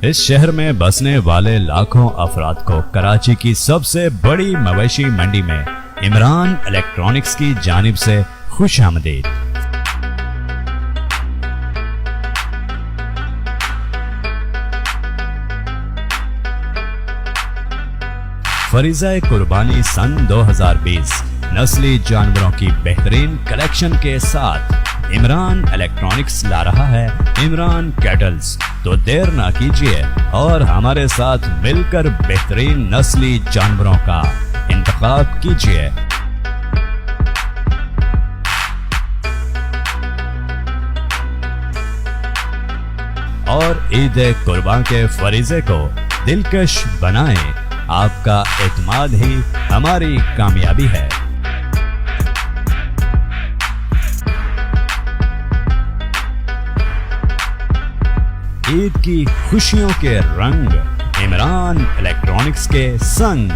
इस शहर में बसने वाले लाखों अफराद को कराची की सबसे बड़ी मवेशी मंडी में इमरान इलेक्ट्रॉनिक्स की जानिब से खुशामदीद। फरीज़ा कुर्बानी सन 2020 नस्ली जानवरों की बेहतरीन कलेक्शन के साथ इमरान इलेक्ट्रॉनिक्स ला रहा है इमरान कैटल्स। तो देर ना कीजिए और हमारे साथ मिलकर बेहतरीन नस्ली जानवरों का इंतखाब कीजिए। और ईद कुर्बान के फरीज़े को दिलकश बनाएं। आपका एतमाद ही हमारी कामयाबी है। ईद की खुशियों के रंग इमरान इलेक्ट्रॉनिक्स के संग।